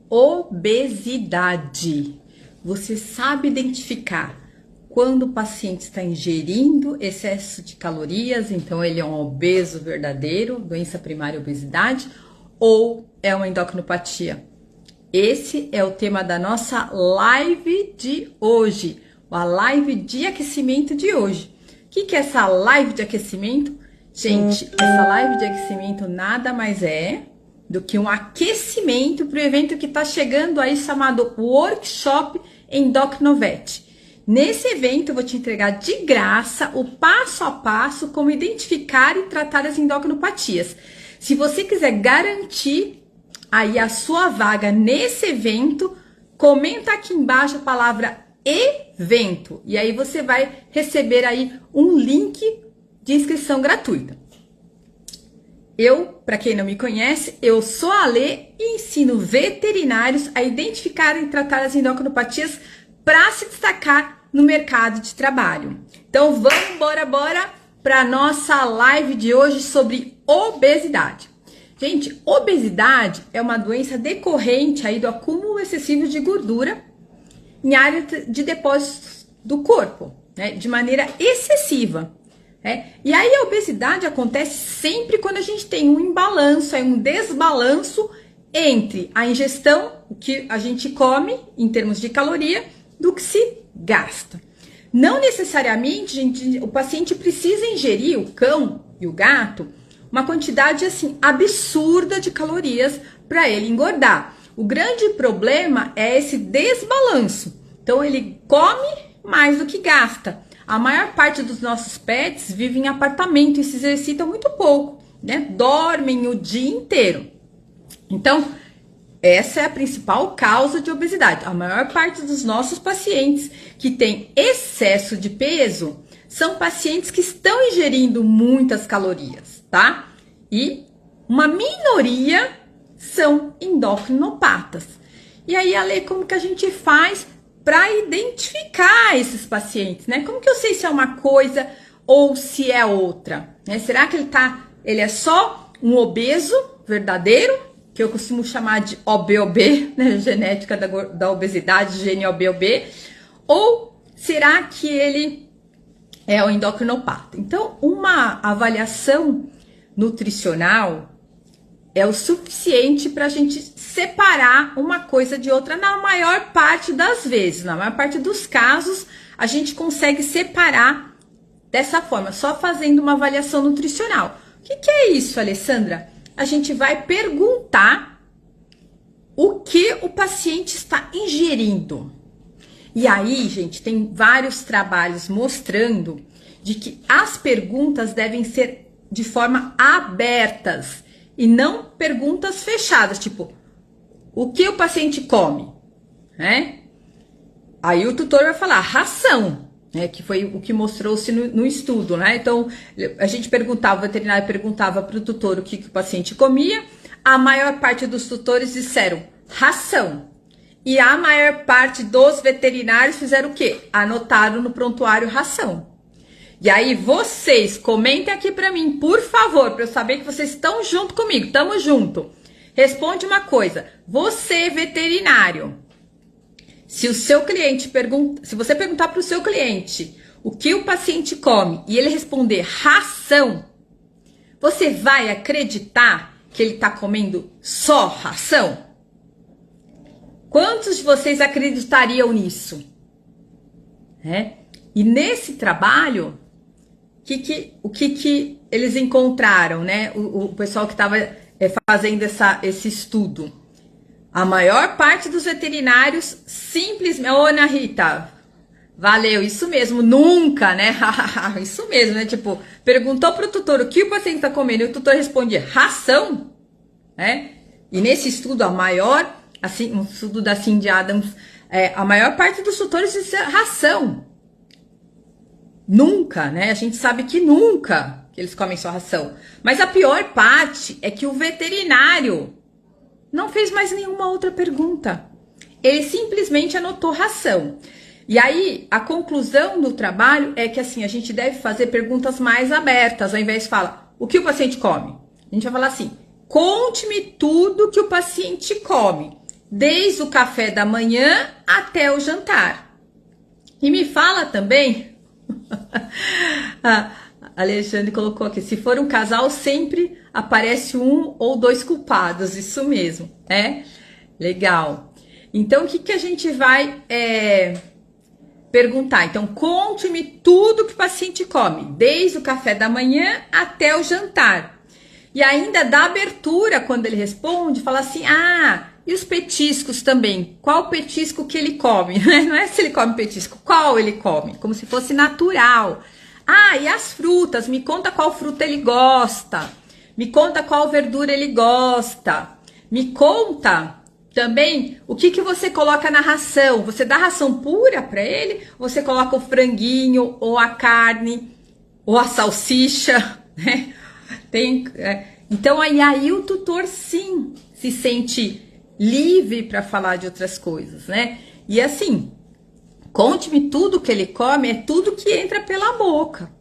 obesidade. Você sabe identificar quando o paciente está ingerindo excesso de calorias, então ele é um obeso verdadeiro, doença primária obesidade, ou é uma endocrinopatia? Esse é o tema da nossa live de hoje, a live de aquecimento de hoje. O que é essa live de aquecimento? Gente, essa live de aquecimento nada mais é do que um aquecimento para o evento que está chegando aí, chamado Workshop Endocrinovet. Nesse evento eu vou te entregar de graça o passo a passo como identificar e tratar as endocrinopatias. Se você quiser garantir aí a sua vaga nesse evento, comenta aqui embaixo a palavra evento e aí você vai receber aí um link de inscrição gratuita. Para quem não me conhece, eu sou a Lê e ensino veterinários a identificar e tratar as endocrinopatias para se destacar no mercado de trabalho. Então vamos bora para nossa live de hoje sobre obesidade. Gente, obesidade é uma doença decorrente aí do acúmulo excessivo de gordura em área de depósitos do corpo, né, de maneira excessiva. E aí a obesidade acontece sempre quando a gente tem um imbalanço, um desbalanço entre a ingestão, o que a gente come em termos de caloria, do que se gasta. Não necessariamente, gente, o paciente precisa ingerir, o cão e o gato, uma quantidade assim absurda de calorias para ele engordar. O grande problema é esse desbalanço. Então ele come mais do que gasta. A maior parte dos nossos pets vivem em apartamento e se exercitam muito pouco, né? Dormem o dia inteiro. Então, essa é a principal causa de obesidade. A maior parte dos nossos pacientes que têm excesso de peso são pacientes que estão ingerindo muitas calorias, tá? E uma minoria são endocrinopatas. E aí, Ale, como que a gente faz para identificar esses pacientes, né? Como que eu sei se é uma coisa ou se é outra? Né? Será que ele é só um obeso verdadeiro, que eu costumo chamar de OBOB, né? Genética da obesidade, gene OBOB, ou será que ele é o endocrinopata? Então, uma avaliação nutricional é o suficiente para a gente separar uma coisa de outra na maior parte das vezes. Na maior parte dos casos, a gente consegue separar dessa forma, só fazendo uma avaliação nutricional. O que é isso, Alessandra? A gente vai perguntar o que o paciente está ingerindo. E aí, gente, tem vários trabalhos mostrando de que as perguntas devem ser de forma abertas e não perguntas fechadas, tipo, o que o paciente come, né? Aí o tutor vai falar ração, né? Que foi o que mostrou-se no estudo, né? Então, a gente perguntava, o veterinário perguntava para o tutor o que o paciente comia, a maior parte dos tutores disseram ração. E a maior parte dos veterinários fizeram o quê? Anotaram no prontuário ração. E aí vocês comentem aqui para mim, por favor, para eu saber que vocês estão junto comigo, tamo junto. Responde uma coisa, você veterinário, se o seu cliente se você perguntar para o seu cliente o que o paciente come e ele responder ração, você vai acreditar que ele está comendo só ração? Quantos de vocês acreditariam nisso? E nesse trabalho, o que eles encontraram, né? O pessoal que estava fazendo esse estudo. A maior parte dos veterinários simplesmente... Ô, Ana Rita, valeu, isso mesmo, nunca, né? Isso mesmo, né? Tipo, perguntou pro tutor o que o paciente está comendo e o tutor responde ração, né? E nesse estudo, a maior, assim, um estudo da Cindy Adams, a maior parte dos tutores disse ração. Nunca, né? A gente sabe que nunca que eles comem só ração. Mas a pior parte é que o veterinário não fez mais nenhuma outra pergunta. Ele simplesmente anotou ração. E aí, a conclusão do trabalho é que assim, a gente deve fazer perguntas mais abertas, ao invés de falar, o que o paciente come? A gente vai falar assim, conte-me tudo que o paciente come. desde o café da manhã até o jantar. E me fala também, a Alexandre colocou aqui, se for um casal sempre aparece um ou dois culpados, isso mesmo, né? Legal. Então, o que a gente vai perguntar? Então, conte-me tudo que o paciente come, desde o café da manhã até o jantar. E ainda dá abertura quando ele responde, fala assim, e os petiscos também? Qual petisco que ele come? Não é se ele come petisco, qual ele come? Como se fosse natural. E as frutas? Me conta qual fruta ele gosta. Me conta qual verdura ele gosta. Me conta também o que você coloca na ração. Você dá ração pura para ele? Ou você coloca o franguinho, ou a carne, ou a salsicha, né? Então aí o tutor sim se sente livre para falar de outras coisas, né? E assim, conte-me tudo que ele come, é tudo que entra pela boca,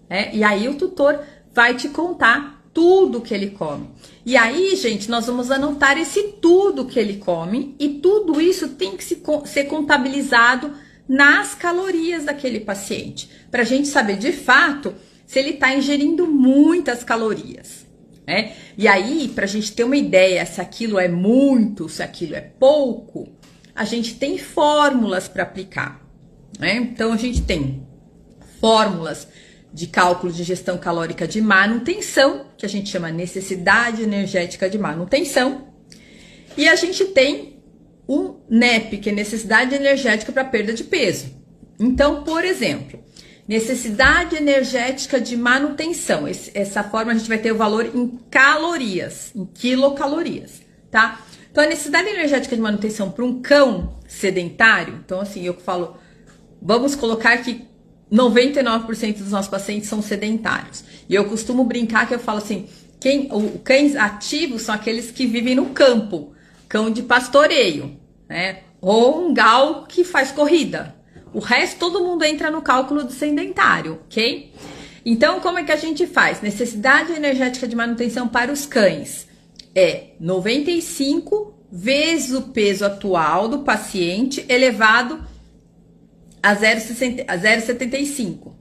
né? E aí o tutor vai te contar tudo que ele come. E aí, gente, nós vamos anotar esse tudo que ele come e tudo isso tem que ser contabilizado nas calorias daquele paciente, para a gente saber de fato se ele está ingerindo muitas calorias, né? E aí, para a gente ter uma ideia se aquilo é muito, se aquilo é pouco, a gente tem fórmulas para aplicar, né? Então, a gente tem fórmulas de cálculo de gestão calórica de manutenção, que a gente chama necessidade energética de manutenção, e a gente tem um NEP, que é necessidade energética para perda de peso. Então, por exemplo, necessidade energética de manutenção. Essa forma a gente vai ter o valor em calorias, em quilocalorias, tá? Então, a necessidade energética de manutenção para um cão sedentário, então assim, eu falo, vamos colocar que 99% dos nossos pacientes são sedentários. E eu costumo brincar que eu falo assim, cães ativos são aqueles que vivem no campo, cão de pastoreio, né? Ou um gal que faz corrida. O resto, todo mundo entra no cálculo do sedentário, ok? Então, como é que a gente faz? Necessidade energética de manutenção para os cães é 95 vezes o peso atual do paciente elevado a 0,75,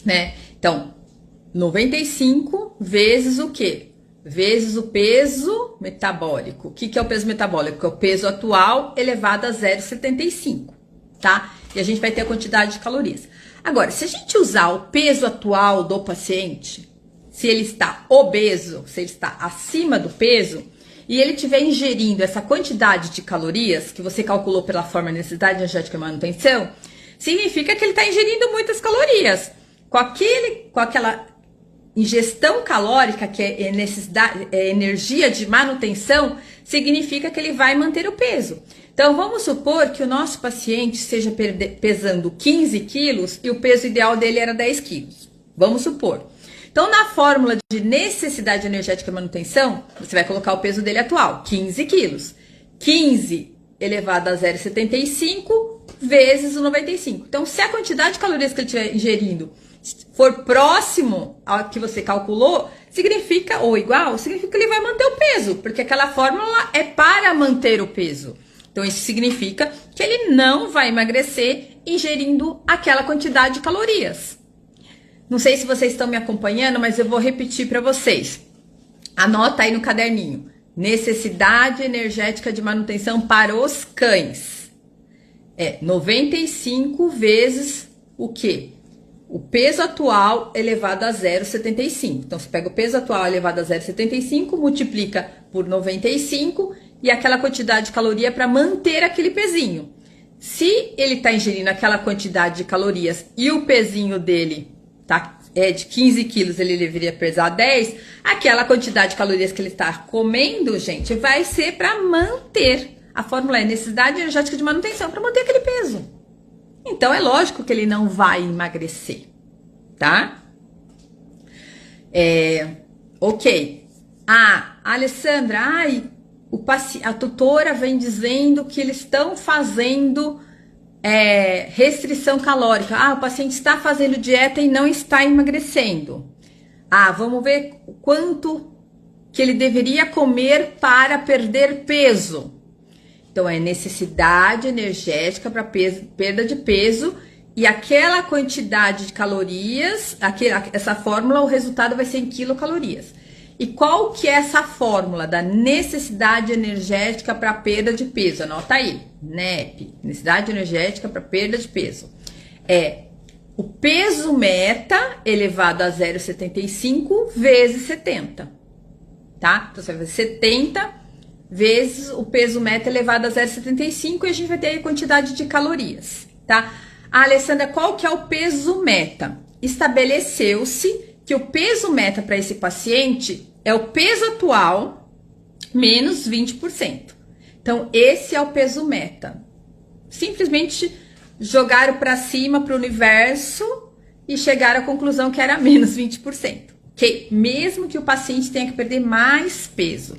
né? Então, 95 vezes o quê? Vezes o peso metabólico. O que é o peso metabólico? É o peso atual elevado a 0,75, tá? E a gente vai ter a quantidade de calorias. Agora, se a gente usar o peso atual do paciente, se ele está obeso, se ele está acima do peso, e ele estiver ingerindo essa quantidade de calorias, que você calculou pela forma necessidade energética e manutenção, significa que ele está ingerindo muitas calorias. Com aquela ingestão calórica, que é energia de manutenção, significa que ele vai manter o peso. Então, vamos supor que o nosso paciente esteja pesando 15 quilos e o peso ideal dele era 10 quilos. Vamos supor. Então, na fórmula de necessidade energética e manutenção, você vai colocar o peso dele atual, 15 quilos. 15 elevado a 0,75 vezes o 95. Então, se a quantidade de calorias que ele estiver ingerindo for próximo ao que você calculou, significa, ou igual, significa que ele vai manter o peso, porque aquela fórmula é para manter o peso. Então, isso significa que ele não vai emagrecer ingerindo aquela quantidade de calorias. Não sei se vocês estão me acompanhando, mas eu vou repetir para vocês. Anota aí no caderninho. Necessidade energética de manutenção para os cães. É 95 vezes o quê? O peso atual elevado a 0,75. Então, você pega o peso atual elevado a 0,75, multiplica por 95 e aquela quantidade de caloria para manter aquele pezinho. Se ele está ingerindo aquela quantidade de calorias e o pezinho dele é de 15 quilos, ele deveria pesar 10, aquela quantidade de calorias que ele está comendo, gente, vai ser para manter. A fórmula é necessidade energética de manutenção, para manter aquele peso. Então, é lógico que ele não vai emagrecer, tá? Ok. Alessandra, a tutora vem dizendo que eles estão fazendo restrição calórica. O paciente está fazendo dieta e não está emagrecendo. Vamos ver o quanto que ele deveria comer para perder peso. Então, é necessidade energética para perda de peso e aquela quantidade de calorias, essa fórmula, o resultado vai ser em quilocalorias. E qual que é essa fórmula da necessidade energética para perda de peso? Anota aí, NEP, necessidade energética para perda de peso. É o peso meta elevado a 0,75 vezes 70, tá? Então, você vai fazer 70 vezes o peso meta elevado a 0,75 e a gente vai ter aí a quantidade de calorias, tá? Ah, Alessandra, qual que é o peso meta? Estabeleceu-se que o peso meta para esse paciente é o peso atual menos 20%. Então, esse é o peso meta. Simplesmente jogaram para cima, para o universo e chegaram à conclusão que era menos 20%. Ok? Mesmo que o paciente tenha que perder mais peso.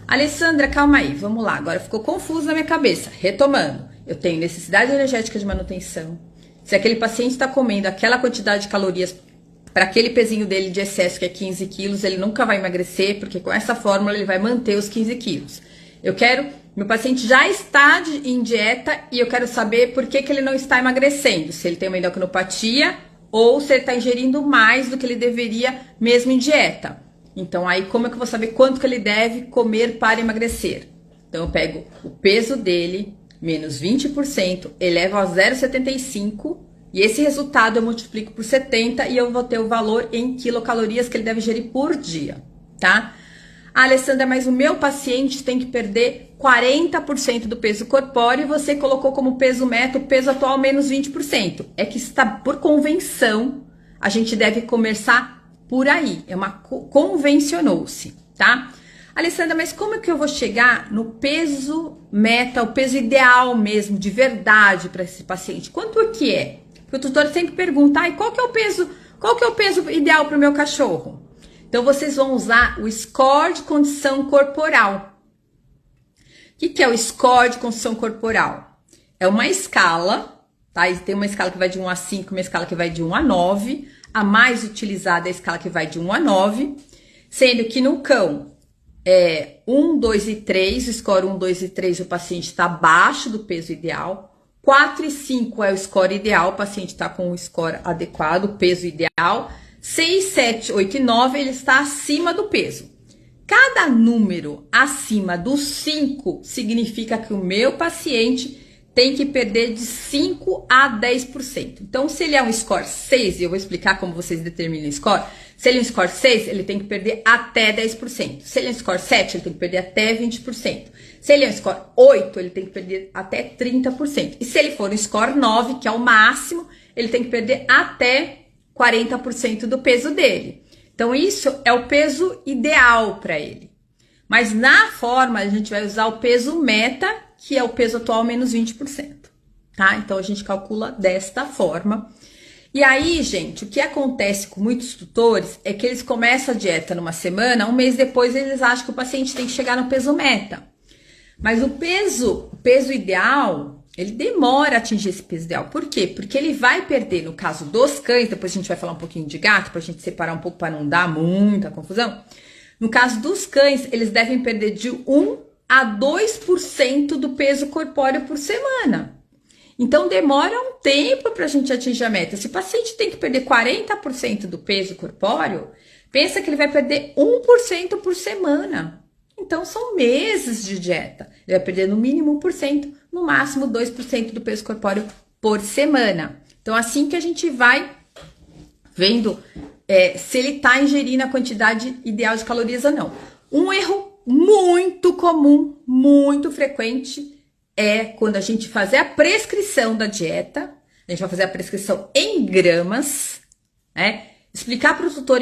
Alessandra, calma aí, vamos lá. Agora ficou confuso na minha cabeça. Retomando, eu tenho necessidade energética de manutenção. Se aquele paciente está comendo aquela quantidade de calorias para aquele pezinho dele de excesso, que é 15 quilos, ele nunca vai emagrecer, porque com essa fórmula ele vai manter os 15 quilos. Meu paciente já está em dieta e eu quero saber por que ele não está emagrecendo. Se ele tem uma endocrinopatia ou se ele está ingerindo mais do que ele deveria mesmo em dieta. Então, aí como é que eu vou saber quanto que ele deve comer para emagrecer? Então, eu pego o peso dele, menos 20%, elevo a 0,75 e esse resultado eu multiplico por 70 e eu vou ter o valor em quilocalorias que ele deve ingerir por dia, tá? Ah, Alessandra, mas o meu paciente tem que perder 40% do peso corpóreo e você colocou como peso meta o peso atual menos 20%. É que está por convenção, a gente deve começar por aí, convencionou-se, tá? Alessandra, mas como é que eu vou chegar no peso meta, o peso ideal mesmo, de verdade para esse paciente? Quanto é que é? Porque o tutor sempre pergunta, qual que é o peso ideal para o meu cachorro? Então, vocês vão usar o score de condição corporal. O que é o score de condição corporal? É uma escala, tá? E tem uma escala que vai de 1 a 5, uma escala que vai de 1 a 9. A mais utilizada é a escala que vai de 1 a 9, sendo que no cão é 1, 2 e 3, o score 1, 2 e 3, o paciente está abaixo do peso ideal. 4 e 5 é o score ideal, o paciente está com o score adequado, o peso ideal. 6, 7, 8 e 9, ele está acima do peso. Cada número acima do 5 significa que o meu paciente tem que perder de 5 a 10%. Então, se ele é um score 6, e eu vou explicar como vocês determinam o score. Se ele é um score 6, ele tem que perder até 10%. Se ele é um score 7, ele tem que perder até 20%. Se ele é um score 8, ele tem que perder até 30%. E se ele for um score 9, que é o máximo, ele tem que perder até 40% do peso dele. Então, isso é o peso ideal para ele. Mas na forma, a gente vai usar o peso meta, que é o peso atual menos 20%, tá? Então, a gente calcula desta forma. E aí, gente, o que acontece com muitos tutores é que eles começam a dieta numa semana, um mês depois eles acham que o paciente tem que chegar no peso meta. Mas o peso ideal, ele demora a atingir esse peso ideal. Por quê? Porque ele vai perder, no caso dos cães, depois a gente vai falar um pouquinho de gato, pra gente separar um pouco para não dar muita confusão. No caso dos cães, eles devem perder de 1 a 2% do peso corpóreo por semana. Então, demora um tempo para a gente atingir a meta. Se o paciente tem que perder 40% do peso corpóreo, pensa que ele vai perder 1% por semana. Então, são meses de dieta. Ele vai perder no mínimo 1%, no máximo 2% do peso corpóreo por semana. Então, assim que a gente vai vendo se ele está ingerindo a quantidade ideal de calorias ou não. Um erro muito comum, muito frequente, é quando a gente fazer a prescrição da dieta, a gente vai fazer a prescrição em gramas, né? Explicar para o tutor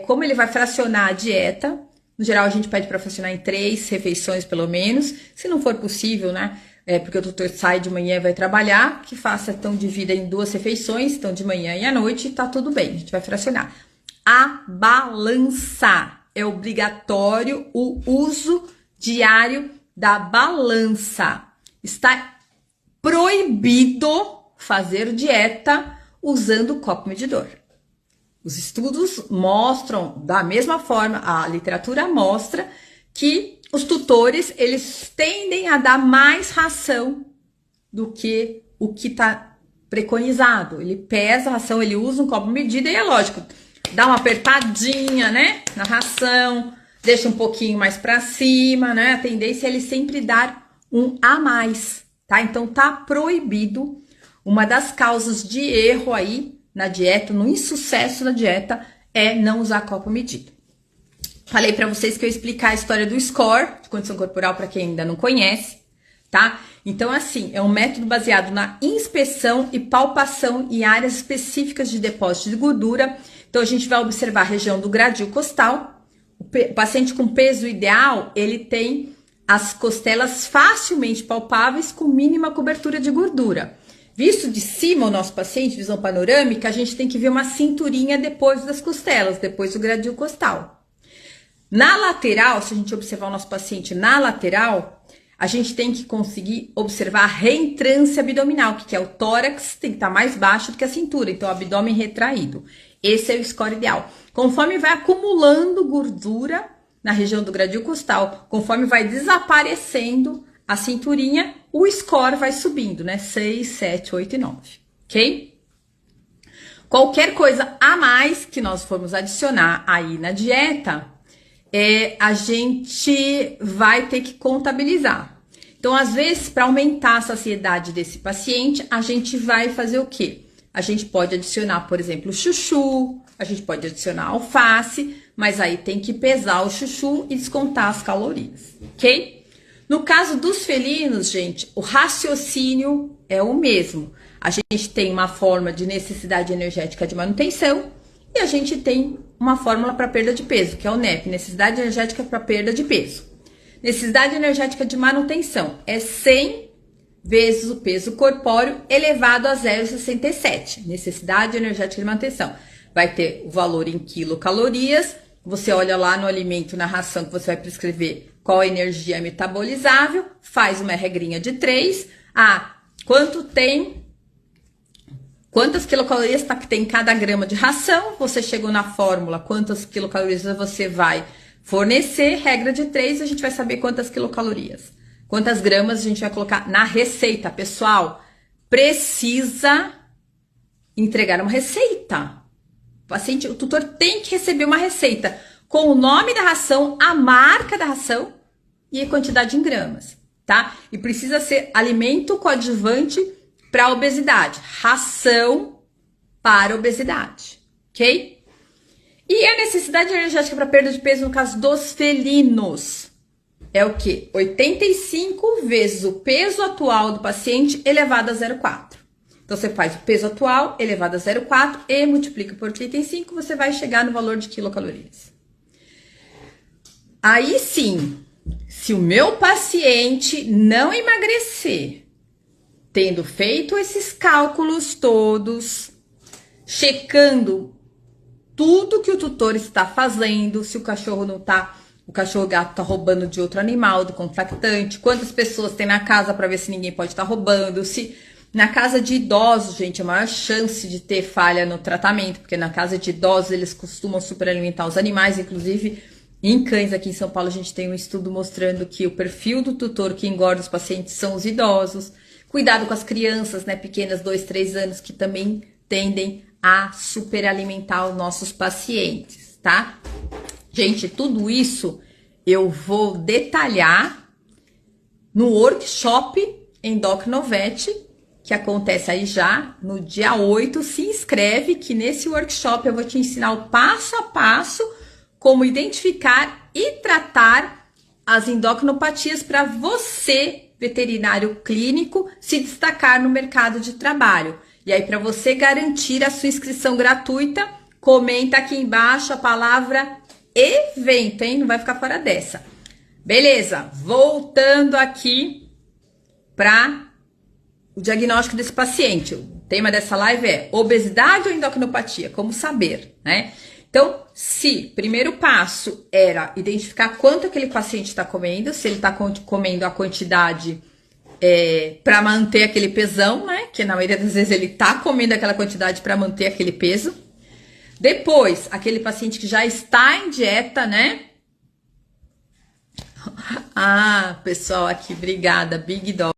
como ele vai fracionar a dieta. No geral, a gente pede para fracionar em 3 refeições, pelo menos. Se não for possível, né? Porque o tutor sai de manhã e vai trabalhar, que faça, então, divida em 2 refeições, então, de manhã e à noite, tá tudo bem, a gente vai fracionar. A balança. É obrigatório o uso diário da balança. Está proibido fazer dieta usando copo medidor. Os estudos mostram, da mesma forma, a literatura mostra que os tutores, eles tendem a dar mais ração do que o que está preconizado. Ele pesa a ração, ele usa um copo medida e é lógico, dá uma apertadinha, né, na ração, deixa um pouquinho mais para cima, né? A tendência é ele sempre dar um a mais, tá? Então tá proibido. Uma das causas de erro aí na dieta, no insucesso da dieta, é não usar copo medido. Falei para vocês que eu ia explicar a história do SCORE, de condição corporal, para quem ainda não conhece, tá? Então, assim, é um método baseado na inspeção e palpação em áreas específicas de depósito de gordura. Então, a gente vai observar a região do gradil costal. O paciente com peso ideal, ele tem as costelas facilmente palpáveis com mínima cobertura de gordura. Visto de cima o nosso paciente, visão panorâmica, a gente tem que ver uma cinturinha depois das costelas, depois do gradil costal. Na lateral, se a gente observar o nosso paciente na lateral, a gente tem que conseguir observar a reentrância abdominal, que é o tórax, tem que estar mais baixo do que a cintura, então o abdômen retraído. Esse é o score ideal. Conforme vai acumulando gordura na região do gradil costal, conforme vai desaparecendo a cinturinha, o score vai subindo, né? 6, 7, 8 e 9, ok? Qualquer coisa a mais que nós formos adicionar aí na dieta, a gente vai ter que contabilizar. Então, às vezes, para aumentar a saciedade desse paciente, a gente vai fazer o quê? A gente pode adicionar, por exemplo, chuchu, a gente pode adicionar alface, mas aí tem que pesar o chuchu e descontar as calorias, ok? No caso dos felinos, gente, o raciocínio é o mesmo. A gente tem uma forma de necessidade energética de manutenção e a gente tem uma fórmula para perda de peso, que é o NEP, necessidade energética para perda de peso. Necessidade energética de manutenção é 100 vezes o peso corpóreo elevado a 0,67. Necessidade energética de manutenção. Vai ter o valor em quilocalorias. Você olha lá no alimento, na ração que você vai prescrever qual a energia metabolizável, faz uma regrinha de 3. Quantas quilocalorias tem cada grama de ração? Você chegou na fórmula, quantas quilocalorias você vai fornecer, regra de 3, a gente vai saber quantas quilocalorias. Quantas gramas a gente vai colocar na receita, pessoal? Precisa entregar uma receita. O tutor tem que receber uma receita com o nome da ração, a marca da ração e a quantidade em gramas, tá? E precisa ser alimento coadjuvante para obesidade, ração para obesidade, ok? E a necessidade energética para perda de peso no caso dos felinos é o quê? 85 vezes o peso atual do paciente elevado a 0,4. Então, você faz o peso atual elevado a 0,4 e multiplica por 85, você vai chegar no valor de quilocalorias. Aí sim, se o meu paciente não emagrecer, tendo feito esses cálculos todos, checando tudo que o tutor está fazendo, se o cachorro não tá, o cachorro gato tá roubando de outro animal, do contactante, quantas pessoas tem na casa para ver se ninguém pode estar roubando, se na casa de idosos, gente, a maior chance de ter falha no tratamento, porque na casa de idosos eles costumam superalimentar os animais, inclusive em cães aqui em São Paulo a gente tem um estudo mostrando que o perfil do tutor que engorda os pacientes são os idosos. Cuidado com as crianças, né, pequenas, 2, 3 anos, que também tendem a superalimentar os nossos pacientes, tá? Gente, tudo isso eu vou detalhar no workshop Endocrinovet, que acontece aí já no dia 8. Se inscreve que nesse workshop eu vou te ensinar o passo a passo como identificar e tratar as endocrinopatias para você, veterinário clínico, se destacar no mercado de trabalho. E aí, para você garantir a sua inscrição gratuita, comenta aqui embaixo a palavra evento, hein? Não vai ficar fora dessa. Beleza, voltando aqui para o diagnóstico desse paciente. O tema dessa live é obesidade ou endocrinopatia? Como saber, né? Então, se primeiro passo era identificar quanto aquele paciente está comendo, se ele está comendo a quantidade para manter aquele pesão, né? Que na maioria das vezes ele está comendo aquela quantidade para manter aquele peso. Depois, aquele paciente que já está em dieta, né? Ah, pessoal aqui, obrigada, Big Dog.